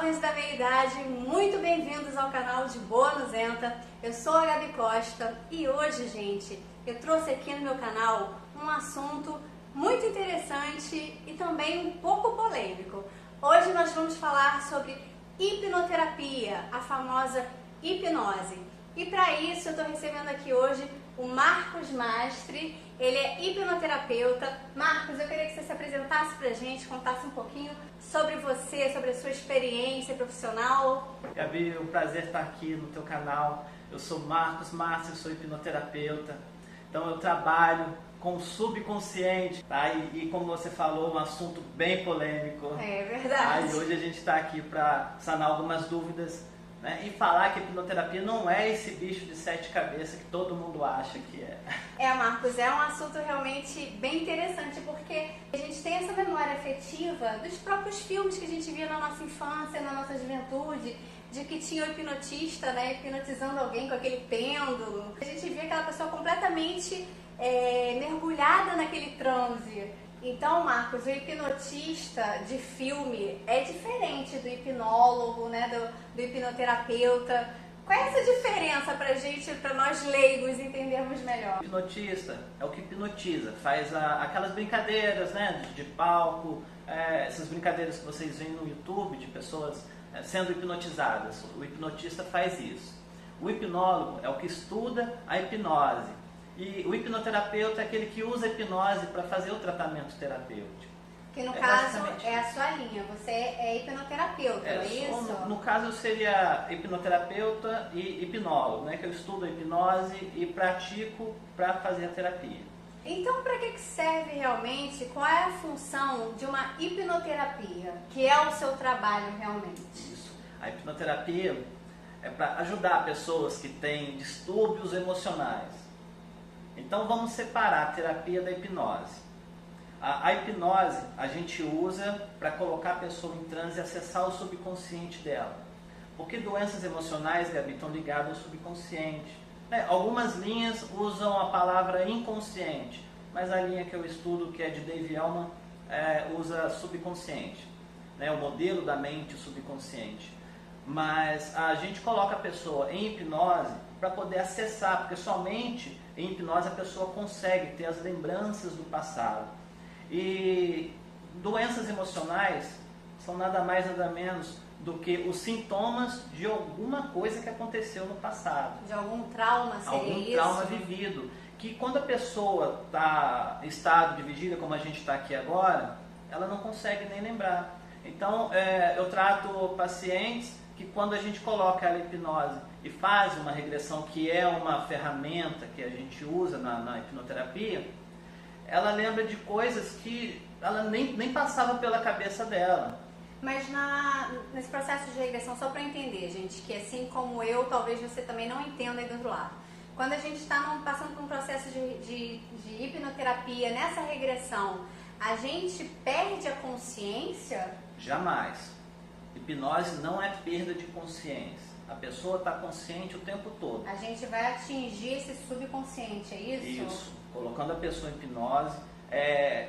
jovens da meia idade, muito bem-vindos ao canal de Boa Nuzenta. Eu sou a Gabi Costa e hoje, gente, eu trouxe aqui no meu canal um assunto muito interessante e também um pouco polêmico. Hoje nós vamos falar sobre hipnoterapia, a famosa hipnose. E para isso eu estou recebendo aqui hoje o Marcos Mastre, ele é hipnoterapeuta. Marcos, eu queria que você se apresentasse pra gente, contasse um pouquinho sobre você, sobre a sua experiência profissional. Gabi, é um prazer estar aqui no teu canal. Eu sou Marcos Mastre, sou hipnoterapeuta. Então eu trabalho com o subconsciente, tá? E como você falou, um assunto bem polêmico. É verdade. E hoje a gente está aqui para sanar algumas dúvidas, né? E falar que a hipnoterapia não é esse bicho de 7 cabeças que todo mundo acha que é. Marcos, é um assunto realmente bem interessante, porque a gente tem essa memória afetiva dos próprios filmes que a gente via na nossa infância, na nossa juventude, de que tinha o hipnotista, né, hipnotizando alguém com aquele pêndulo. A gente via aquela pessoa completamente mergulhada naquele transe. Então, Marcos, o hipnotista de filme é diferente do hipnólogo, né, do hipnoterapeuta. Qual é essa diferença pra gente, pra nós leigos entendermos melhor? O hipnotista é o que hipnotiza, faz aquelas brincadeiras, né, de palco, essas brincadeiras que vocês veem no YouTube de pessoas sendo hipnotizadas. O hipnotista faz isso. O hipnólogo é o que estuda a hipnose. E o hipnoterapeuta é aquele que usa a hipnose para fazer o tratamento terapêutico. Que no caso é a sua linha, você é hipnoterapeuta, não é isso? No caso eu seria hipnoterapeuta e hipnólogo, né? Que eu estudo a hipnose e pratico para fazer a terapia. Então, para que serve realmente? Qual é a função de uma hipnoterapia? Que é o seu trabalho realmente? Isso. A hipnoterapia é para ajudar pessoas que têm distúrbios emocionais. Então vamos separar a terapia da hipnose. A hipnose a gente usa para colocar a pessoa em transe e acessar o subconsciente dela. Porque doenças emocionais, Gabi, estão ligadas ao subconsciente. Algumas linhas usam a palavra inconsciente, mas a linha que eu estudo, que é de Dave Elman, usa subconsciente. O modelo da mente subconsciente. Mas a gente coloca a pessoa em hipnose para poder acessar, porque somente em hipnose a pessoa consegue ter as lembranças do passado. E doenças emocionais são nada mais nada menos do que os sintomas de alguma coisa que aconteceu no passado. De algum trauma, seria algum isso? Trauma vivido. Que quando a pessoa está em estado de vigília, como a gente está aqui agora, ela não consegue nem lembrar. Então eu trato pacientes que quando a gente coloca ela em hipnose e faz uma regressão, que é uma ferramenta que a gente usa na hipnoterapia, ela lembra de coisas que ela nem passava pela cabeça dela. Mas nesse processo de regressão, só para entender, gente, que assim como eu, talvez você também não entenda aí do outro lado. Quando a gente está passando por um processo de hipnoterapia, nessa regressão, a gente perde a consciência? Jamais. Hipnose não é perda de consciência. A pessoa está consciente o tempo todo. A gente vai atingir esse subconsciente, é isso? Isso. Colocando a pessoa em hipnose,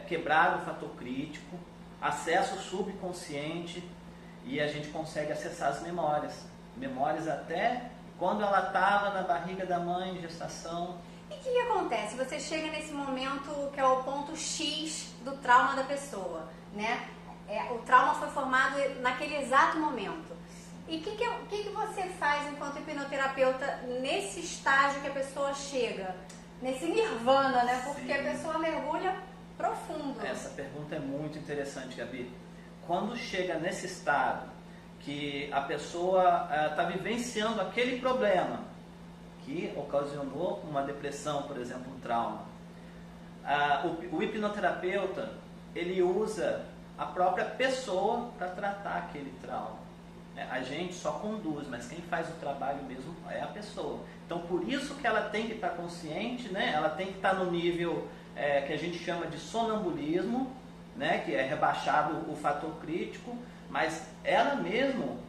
quebrar o fator crítico, acesso ao subconsciente e a gente consegue acessar as memórias. Memórias até quando ela estava na barriga da mãe, em gestação. E o que acontece? Você chega nesse momento que é o ponto X do trauma da pessoa, né? O trauma foi formado naquele exato momento. E o que você faz enquanto hipnoterapeuta nesse estágio que a pessoa chega? Nesse nirvana, né? Porque Sim. a pessoa mergulha profundo. Essa pergunta é muito interessante, Gabi. Quando chega nesse estado que a pessoa está vivenciando aquele problema que ocasionou uma depressão, por exemplo, um trauma, o hipnoterapeuta ele usa a própria pessoa para tratar aquele trauma. A gente só conduz, mas quem faz o trabalho mesmo é a pessoa. Então, por isso que ela tem que estar consciente, né? Ela tem que estar no nível que a gente chama de sonambulismo, né? Que é rebaixado o fator crítico, mas ela mesmo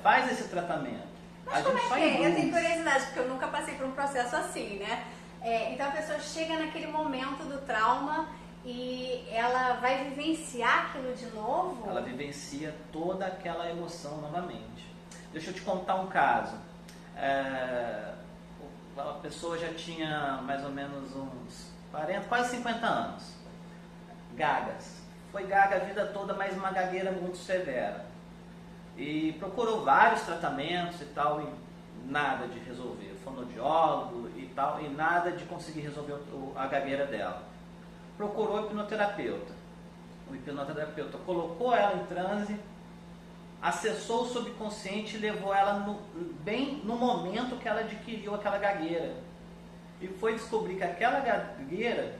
faz esse tratamento. Mas como é que é? Eu tenho curiosidade, porque eu nunca passei por um processo assim, né? Então a pessoa chega naquele momento do trauma e ela vai vivenciar aquilo de novo? Ela vivencia toda aquela emoção novamente. Deixa eu te contar um caso. A pessoa já tinha mais ou menos uns 40, quase 50 anos. Gagas. Foi gaga a vida toda, mas uma gagueira muito severa. E procurou vários tratamentos e tal, e nada de resolver. Fonoaudiólogo e tal, e nada de conseguir resolver a gagueira dela. Procurou o hipnoterapeuta. O hipnoterapeuta colocou ela em transe, acessou o subconsciente e levou ela bem no momento que ela adquiriu aquela gagueira. E foi descobrir que aquela gagueira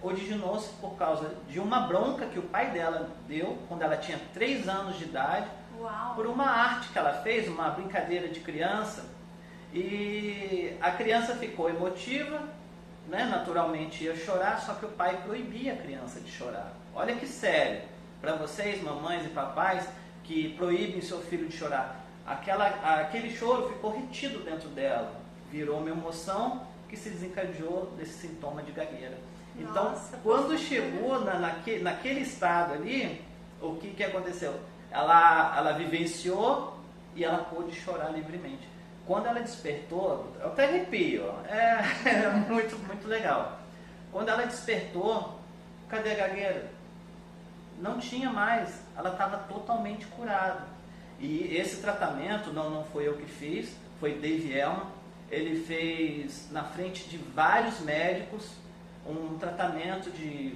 originou-se por causa de uma bronca que o pai dela deu quando ela tinha 3 anos de idade. Uau. Por uma arte que ela fez, uma brincadeira de criança. E a criança ficou emotiva, né? Naturalmente ia chorar, só que o pai proibia a criança de chorar. Olha que sério. Para vocês, mamães e papais, que proíbem seu filho de chorar. Aquele choro ficou retido dentro dela. Virou uma emoção que se desencadeou desse sintoma de gagueira. Então, Nossa, quando chegou naquele estado ali, o que aconteceu? Ela vivenciou e ela pôde chorar livremente. Quando ela despertou, eu até arrepio, é muito, muito legal. Quando ela despertou, cadê a gagueira? Não tinha mais, ela estava totalmente curada. E esse tratamento não foi eu que fiz, foi Dave Elman. Ele fez na frente de vários médicos um tratamento de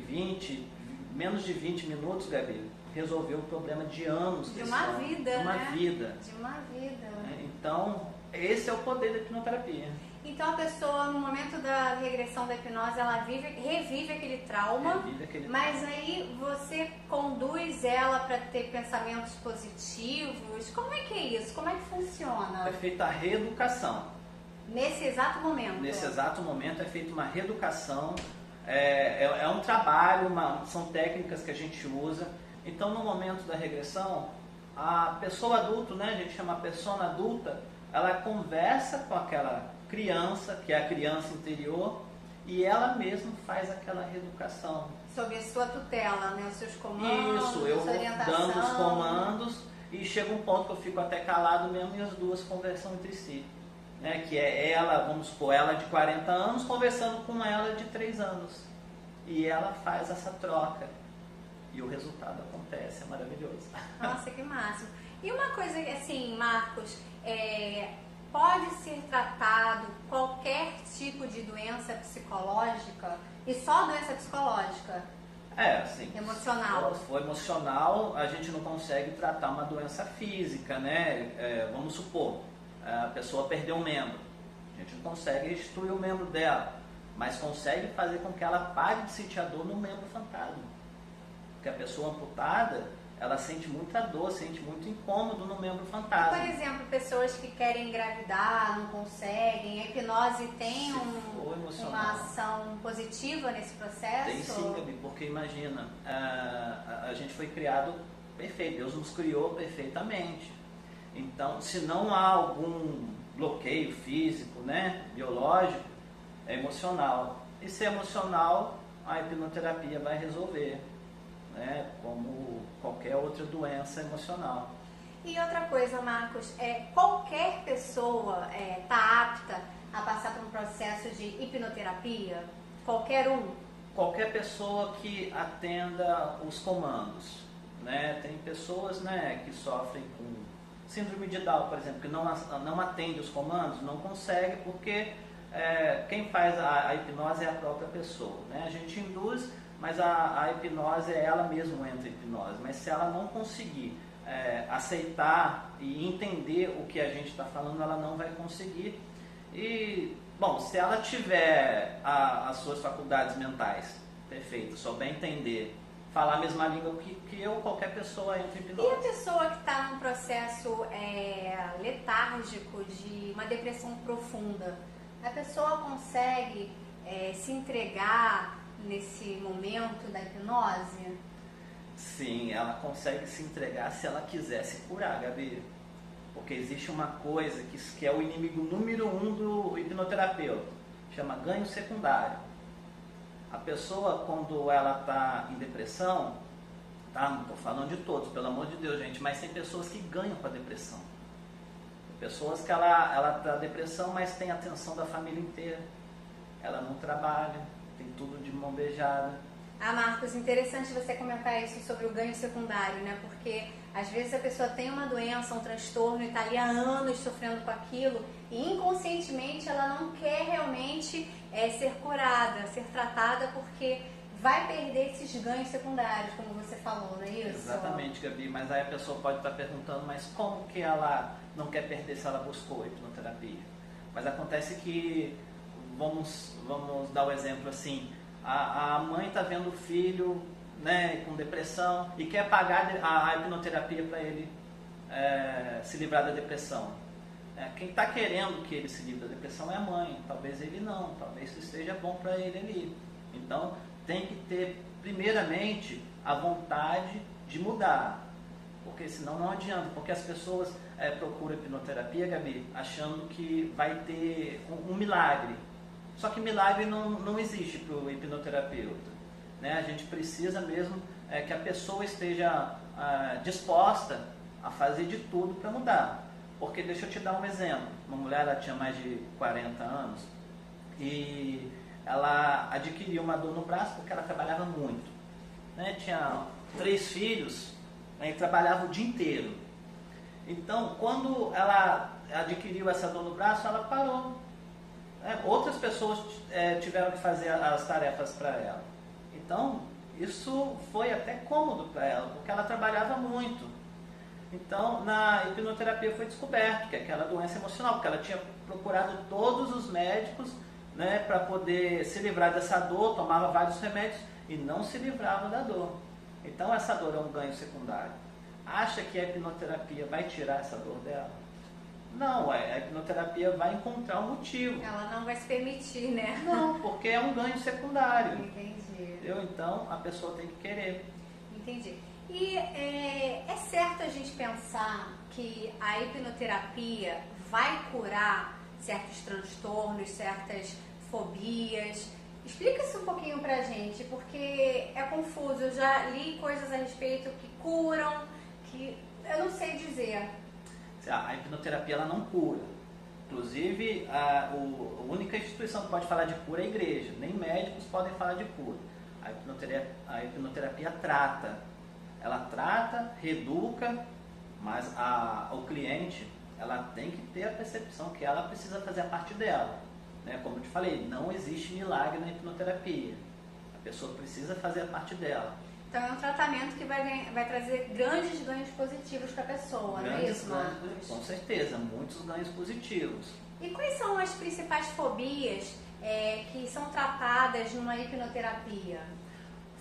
menos de 20 minutos, Gabi. Resolveu o problema de anos. De uma vida, De uma né? vida. De uma vida. Então, esse é o poder da hipnoterapia. Então a pessoa, no momento da regressão da hipnose, ela revive aquele trauma, mas aí você conduz ela para ter pensamentos positivos. Como é que é isso? Como é que funciona? É feita a reeducação. Nesse exato momento? Nesse exato momento é feita uma reeducação, é um trabalho, são técnicas que a gente usa. Então, no momento da regressão, a pessoa adulta, né, a gente chama a persona adulta, ela conversa com aquela criança, que é a criança interior, e ela mesma faz aquela reeducação. Sob a sua tutela, né, os seus comandos, isso, eu sua vou orientação. dando os comandos e chega um ponto que eu fico até calado mesmo e as duas conversam entre si. Né, que é ela, vamos supor, ela de 40 anos conversando com ela de 3 anos. E ela faz essa troca. E o resultado acontece, é maravilhoso. Nossa, que máximo. E uma coisa assim, Marcos, pode ser tratado qualquer tipo de doença psicológica e só doença psicológica? Sim. Emocional. Se for emocional, a gente não consegue tratar uma doença física, né? Vamos supor, a pessoa perdeu um membro. A gente não consegue restituir o membro dela, mas consegue fazer com que ela pare de sentir a dor no membro fantasma. Porque a pessoa amputada, ela sente muita dor, sente muito incômodo no membro fantasma. Por exemplo, pessoas que querem engravidar, não conseguem, a hipnose tem uma ação positiva nesse processo? Tem sim, Gabi, porque imagina, a gente foi criado perfeito, Deus nos criou perfeitamente. Então, se não há algum bloqueio físico, né, biológico, é emocional. E se é emocional, a hipnoterapia vai resolver, né, como qualquer outra doença emocional. E outra coisa, Marcos, qualquer pessoa está apta a passar por um processo de hipnoterapia? Qualquer um? Qualquer pessoa que atenda os comandos, né? Tem pessoas, né, que sofrem com síndrome de Down, por exemplo, que não atende os comandos, não consegue porque quem faz a hipnose é a própria pessoa, né? A gente induz, mas a hipnose ela mesma entra em hipnose. Mas se ela não conseguir aceitar e entender o que a gente está falando, ela não vai conseguir. E, bom, se ela tiver as suas faculdades mentais perfeitas, souber entender, falar a mesma língua que eu, qualquer pessoa entra em hipnose. E a pessoa que está num processo letárgico de uma depressão profunda, a pessoa consegue se entregar nesse momento da hipnose? Sim, ela consegue se entregar se ela quiser se curar, Gabi. Porque existe uma coisa que é o inimigo número 1 do hipnoterapeuta, chama ganho secundário. A pessoa, quando ela está em depressão, tá? Não estou falando de todos, pelo amor de Deus, gente, mas tem pessoas que ganham com a depressão. Tem pessoas que ela está depressão, mas tem a atenção da família inteira. Ela não trabalha, tem tudo de mão beijada. Ah, Marcos, interessante você comentar isso sobre o ganho secundário, né? Porque às vezes a pessoa tem uma doença, um transtorno e está ali há anos sofrendo com aquilo e inconscientemente ela não quer realmente ser curada, ser tratada, porque vai perder esses ganhos secundários, como você falou, não é isso? Exatamente, Gabi, mas aí a pessoa pode estar perguntando, mas como que ela não quer perder se ela buscou a hipnoterapia? Mas acontece que, vamos dar o exemplo assim, a mãe está vendo o filho, né, com depressão e quer pagar a hipnoterapia para ele se livrar da depressão. Quem está querendo que ele se livre da depressão é a mãe, talvez ele não, talvez isso esteja bom para ele ali. Então tem que ter primeiramente a vontade de mudar, porque senão não adianta, porque as pessoas procuram hipnoterapia, Gabi, achando que vai ter um milagre. Só que milagre não existe para o hipnoterapeuta, né? A gente precisa mesmo que a pessoa esteja disposta a fazer de tudo para mudar. Porque deixa eu te dar um exemplo. Uma mulher, ela tinha mais de 40 anos e ela adquiriu uma dor no braço porque ela trabalhava muito, né? Tinha 3 filhos, né? E trabalhava o dia inteiro. Então, quando ela adquiriu essa dor no braço, ela parou. Outras pessoas tiveram que fazer as tarefas para ela. Então, isso foi até cômodo para ela, porque ela trabalhava muito. Então, na hipnoterapia foi descoberto que aquela doença emocional, porque ela tinha procurado todos os médicos, né, para poder se livrar dessa dor, tomava vários remédios e não se livrava da dor. Então, essa dor é um ganho secundário. Acha que a hipnoterapia vai tirar essa dor dela? Não, a hipnoterapia vai encontrar um motivo. Ela não vai se permitir, né? Não, porque é um ganho secundário. Entendi. Entendeu? Então, a pessoa tem que querer. Entendi. E é certo a gente pensar que a hipnoterapia vai curar certos transtornos, certas fobias? Explica isso um pouquinho pra gente, porque é confuso. Eu já li coisas a respeito que curam, que eu não sei dizer. A hipnoterapia ela não cura. Inclusive, a única instituição que pode falar de cura é a igreja. Nem médicos podem falar de cura. A hipnoterapia trata. Ela trata, reeduca, mas o cliente ela tem que ter a percepção que ela precisa fazer a parte dela. Né? Como eu te falei, não existe milagre na hipnoterapia. A pessoa precisa fazer a parte dela. Então é um tratamento que vai trazer grandes ganhos positivos para a pessoa, não é isso, Marcos? Com certeza, muitos ganhos positivos. E quais são as principais fobias que são tratadas numa hipnoterapia?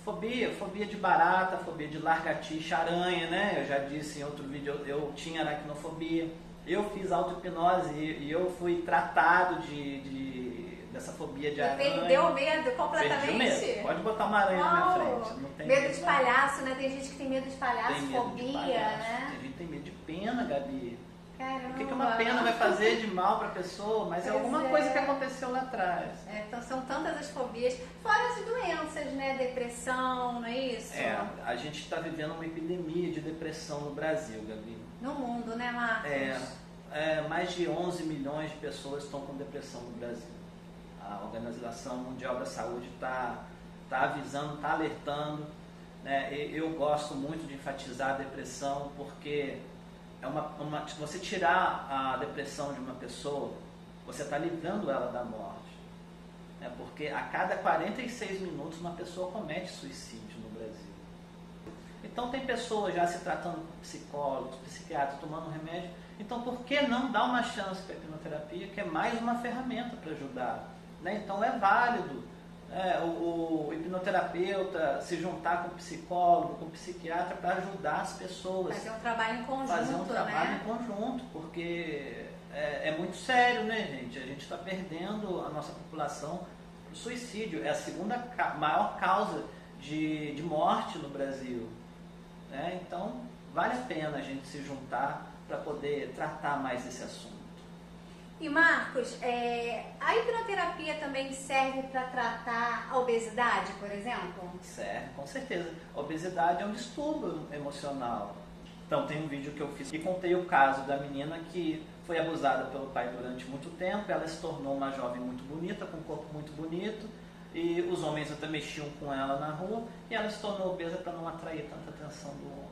Fobia de barata, fobia de lagartixa, aranha, né? Eu já disse em outro vídeo, eu tinha aracnofobia. Eu fiz auto-hipnose e eu fui tratado dessa fobia de aranha. Perdeu o medo completamente? Perdi o medo. Pode botar uma aranha na minha frente. Não tem medo de palhaço, né? Tem gente que tem medo de palhaço, tem medo fobia, de palhaço. né? Tem gente que tem medo de pena, Gabi. Caramba. O que uma pena vai fazer de mal para a pessoa? Mas é alguma coisa que aconteceu lá atrás. Então são tantas as fobias, fora as doenças, né? Depressão, não é isso? A gente está vivendo uma epidemia de depressão no Brasil, Gabi. No mundo, né, Marcos? Mais de 11 milhões de pessoas estão com depressão no Brasil. A Organização Mundial da Saúde está avisando, está alertando. Né? Eu gosto muito de enfatizar a depressão porque você tirar a depressão de uma pessoa, você está livrando ela da morte. Né? Porque a cada 46 minutos uma pessoa comete suicídio no Brasil. Então tem pessoas já se tratando com psicólogos, psiquiatras, tomando remédio. Então por que não dar uma chance para a hipnoterapia, que é mais uma ferramenta para ajudar? Né? Então é válido o hipnoterapeuta se juntar com o psicólogo, com o psiquiatra para ajudar as pessoas. Fazer um trabalho em conjunto, Fazer um trabalho em conjunto, porque é muito sério, né, gente? A gente está perdendo a nossa população para o suicídio. É a segunda maior causa de morte no Brasil. Né? Então, vale a pena a gente se juntar para poder tratar mais esse assunto. E Marcos, a hipnoterapia também serve para tratar a obesidade, por exemplo? Serve, com certeza. A obesidade é um distúrbio emocional. Então tem um vídeo que eu fiz e contei o caso da menina que foi abusada pelo pai durante muito tempo. Ela se tornou uma jovem muito bonita, com um corpo muito bonito, e os homens até mexiam com ela na rua, e ela se tornou obesa para não atrair tanta atenção do homem.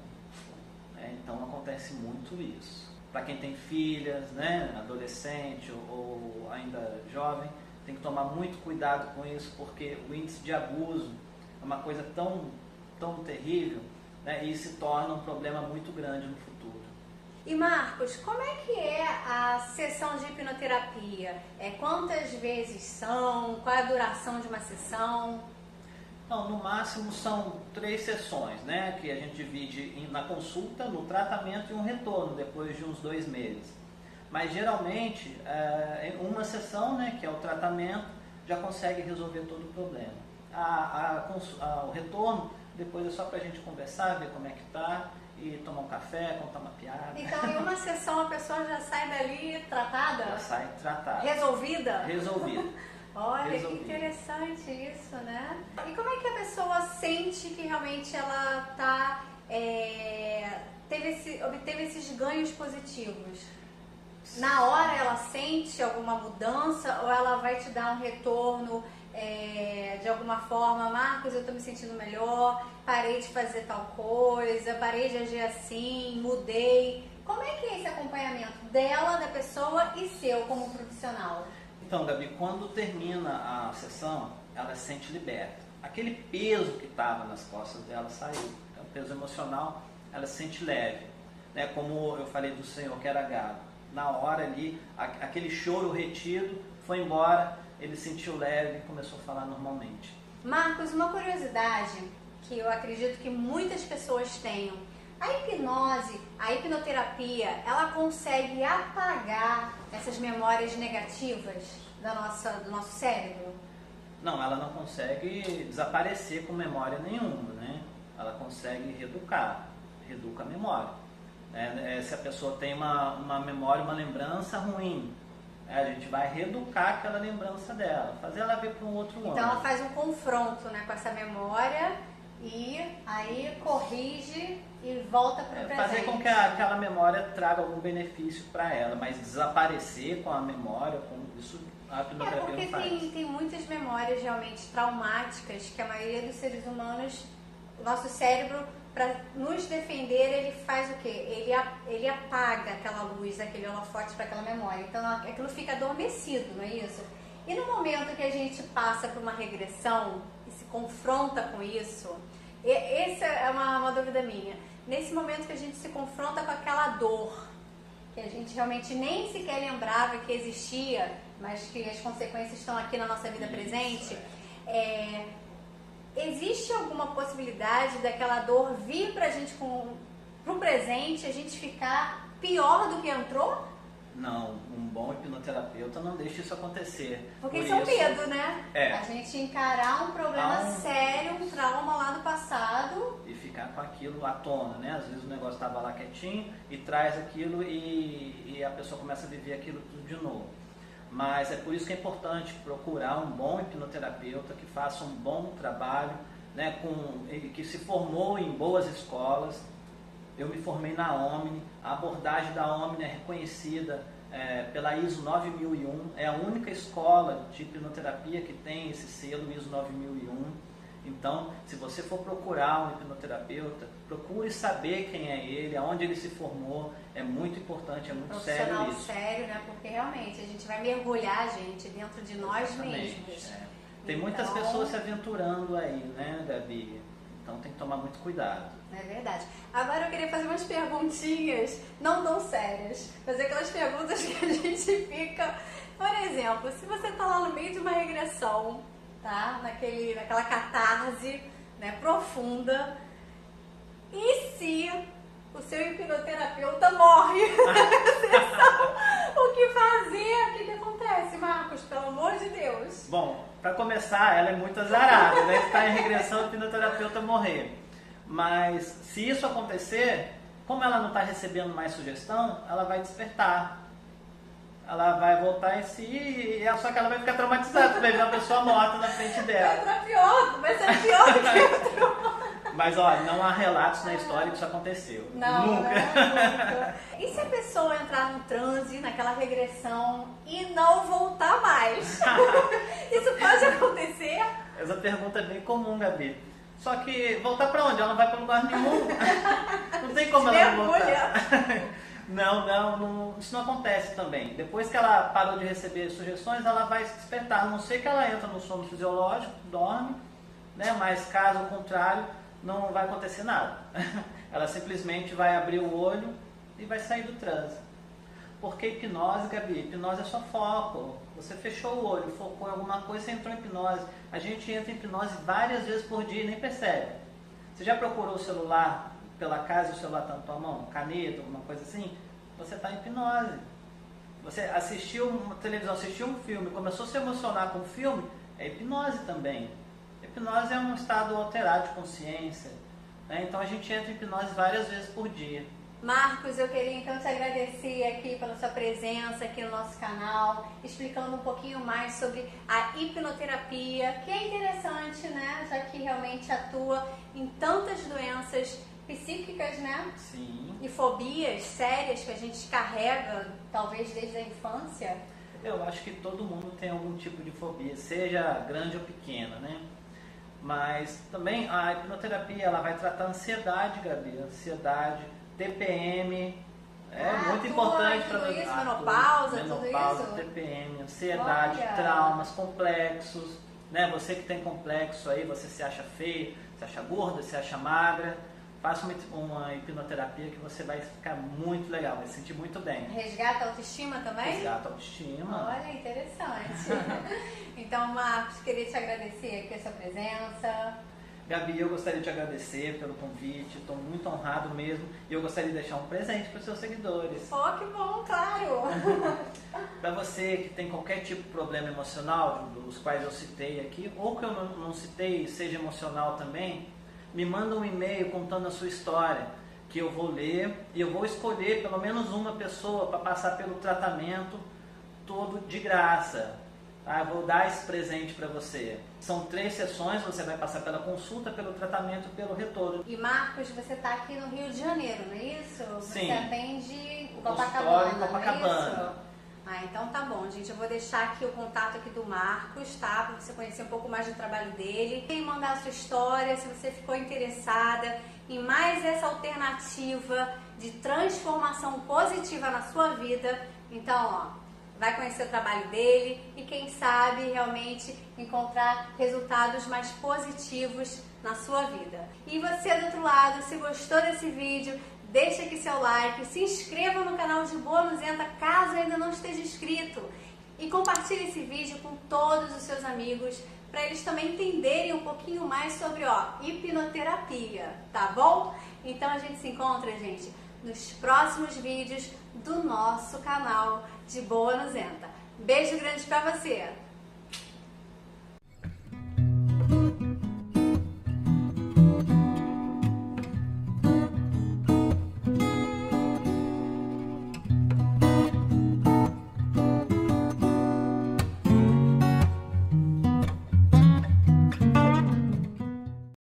Então acontece muito isso. Para quem tem filhas, né, adolescente ou ainda jovem, tem que tomar muito cuidado com isso, porque o índice de abuso é uma coisa tão terrível, né, e se torna um problema muito grande no futuro. E Marcos, como é que é a sessão de hipnoterapia? Quantas vezes são? Qual é a duração de uma sessão? Não, no máximo são 3 sessões, né, que a gente divide na consulta, no tratamento e um retorno depois de uns 2 meses. Mas geralmente, uma sessão, né, que é o tratamento, já consegue resolver todo o problema. O retorno, depois é só para a gente conversar, ver como é que está, e tomar um café, contar uma piada. Então, em uma sessão a pessoa já sai dali tratada? Já sai tratada. Resolvida? Resolvida. Olha, Resolvido. Que interessante isso, né? E como é que a pessoa sente que realmente ela obteve esses ganhos positivos? Na hora ela sente alguma mudança ou ela vai te dar um retorno de alguma forma? Marcos, eu estou me sentindo melhor, parei de fazer tal coisa, parei de agir assim, mudei. Como é que é esse acompanhamento dela, da pessoa e seu como profissional? Então, Gabi, quando termina a sessão, ela se sente liberta. Aquele peso que estava nas costas dela saiu. É um peso emocional, ela se sente leve. Né? Como eu falei do Senhor que era gado. Na hora ali, aquele choro retido foi embora, ele sentiu leve e começou a falar normalmente. Marcos, uma curiosidade que eu acredito que muitas pessoas tenham. A hipnose, a hipnoterapia, ela consegue apagar essas memórias negativas do nosso cérebro? Não, ela não consegue desaparecer com memória nenhuma, né? Ela consegue reeduca a memória. Se a pessoa tem uma memória, uma lembrança ruim, a gente vai reeducar aquela lembrança dela, fazer ela ver para um outro ângulo. Então ela faz um confronto, né, com essa memória e aí corrige e volta para o presente. Fazer com que aquela memória traga algum benefício para ela, mas desaparecer com a memória, com isso a hipnoterapia não faz. Porque tem muitas memórias realmente traumáticas que a maioria dos seres humanos, o nosso cérebro, para nos defender, ele faz o quê? Ele apaga aquela luz, aquele holofote para aquela memória. Então aquilo fica adormecido, não é isso? E no momento que a gente passa por uma regressão e se confronta com isso, essa é uma dúvida minha. Nesse momento que a gente se confronta com aquela dor, que a gente realmente nem sequer lembrava que existia, mas que as consequências estão aqui na nossa vida presente, existe alguma possibilidade daquela dor vir pra gente pro presente, a gente ficar pior do que entrou? Não, um bom hipnoterapeuta não deixa isso acontecer. Porque isso é um medo, né? É. A gente encarar um problema sério, um trauma lá do passado. E ficar com aquilo à tona, né? Às vezes o negócio estava lá quietinho e traz aquilo e a pessoa começa a viver aquilo tudo de novo. Mas é por isso que é importante procurar um bom hipnoterapeuta que faça um bom trabalho, né, que se formou em boas escolas. Eu me formei na Omni, a abordagem da Omni é reconhecida pela ISO 9001, é a única escola de hipnoterapia que tem esse selo ISO 9001. Então, se você for procurar um hipnoterapeuta, procure saber quem é ele, aonde ele se formou, é muito importante, é muito sério isso. Sério, né? Porque realmente a gente vai mergulhar, gente, dentro de nós Exatamente, mesmos. Tem muitas pessoas se aventurando aí, né, Gabi? Então tem que tomar muito cuidado. É verdade. Agora eu queria fazer umas perguntinhas, não tão sérias, mas aquelas perguntas que a gente fica... Por exemplo, se você está lá no meio de uma regressão, tá? Naquela catarse, né, profunda, e se o seu hipnoterapeuta morre na sessão, o que fazer? O que acontece, Marcos? Pelo amor de Deus. Bom, para começar, ela é muito azarada, né? Está em regressão, o hipnoterapeuta morrer. Mas se isso acontecer, como ela não está recebendo mais sugestão, ela vai despertar. ela vai voltar em si e só que ela vai ficar traumatizada, vai ver uma pessoa morta na frente dela. Vai ser pior do que outra. Mas olha, não há relatos na história que isso aconteceu. Não, Nunca. Nunca. E se a pessoa entrar num transe, naquela regressão e não voltar mais? Isso pode acontecer? Essa pergunta é bem comum, Gabi. Só que voltar pra onde? Ela não vai pra lugar nenhum. Não tem como ela não voltar. Não, isso não acontece também. Depois que ela parou de receber sugestões, ela vai se despertar. A não ser que ela entra no sono fisiológico, dorme, né? Mas caso contrário, não vai acontecer nada. Ela simplesmente vai abrir o olho e vai sair do transe. Porque hipnose, Gabi, hipnose é só foco. Você fechou o olho, focou em alguma coisa, você entrou em hipnose. A gente entra em hipnose várias vezes por dia e nem percebe. Você já procurou o celular pela casa e o celular está na tua mão? Caneta, alguma coisa assim? Você está em hipnose. Você assistiu uma televisão, assistiu um filme, começou a se emocionar com o filme, é hipnose também. Hipnose é um estado alterado de consciência, né? Então a gente entra em hipnose várias vezes por dia. Marcos, eu queria então te agradecer aqui pela sua presença aqui no nosso canal, explicando um pouquinho mais sobre a hipnoterapia, que é interessante, né? Já que realmente atua em tantas doenças psíquicas, né? Sim. E fobias sérias que a gente carrega, talvez desde a infância. Eu acho que todo mundo tem algum tipo de fobia, seja grande ou pequena, né? Mas também a hipnoterapia, ela vai tratar ansiedade, Gabi, ansiedade, TPM, muito importante para tudo isso, menopausa, tudo isso. TPM, ansiedade, Olha. Traumas, complexos, né? Você que tem complexo aí, você se acha feia, se acha gorda, se acha magra, faça uma hipnoterapia que você vai ficar muito legal, vai se sentir muito bem. Resgata a autoestima também? Resgata a autoestima. Olha, interessante. Então, Marcos, queria te agradecer aqui a sua presença. Gabi, eu gostaria de te agradecer pelo convite, estou muito honrado mesmo e eu gostaria de deixar um presente para os seus seguidores. Oh, que bom, claro! Para você que tem qualquer tipo de problema emocional, dos quais eu citei aqui, ou que eu não citei, seja emocional também, me manda um e-mail contando a sua história, que eu vou ler e eu vou escolher pelo menos uma pessoa para passar pelo tratamento todo de graça. Tá? Eu vou dar esse presente para você. São 3 sessões, você vai passar pela consulta, pelo tratamento e pelo retorno. E Marcos, você está aqui no Rio de Janeiro, não é isso? Sim. Você atende O Copacabana, consultório em Copacabana. não é isso? Então tá bom, gente. Eu vou deixar aqui o contato aqui do Marcos, tá? Para você conhecer um pouco mais do trabalho dele. E mandar a sua história, se você ficou interessada em mais essa alternativa de transformação positiva na sua vida. Então, vai conhecer o trabalho dele e quem sabe realmente encontrar resultados mais positivos na sua vida. E você do outro lado, se gostou desse vídeo, deixa aqui seu like, se inscreva no canal de Boa Nuzenta caso ainda não esteja inscrito e compartilhe esse vídeo com todos os seus amigos para eles também entenderem um pouquinho mais sobre hipnoterapia, tá bom? Então a gente se encontra, gente, nos próximos vídeos do nosso canal de Boa Nuzenta. Beijo grande pra você!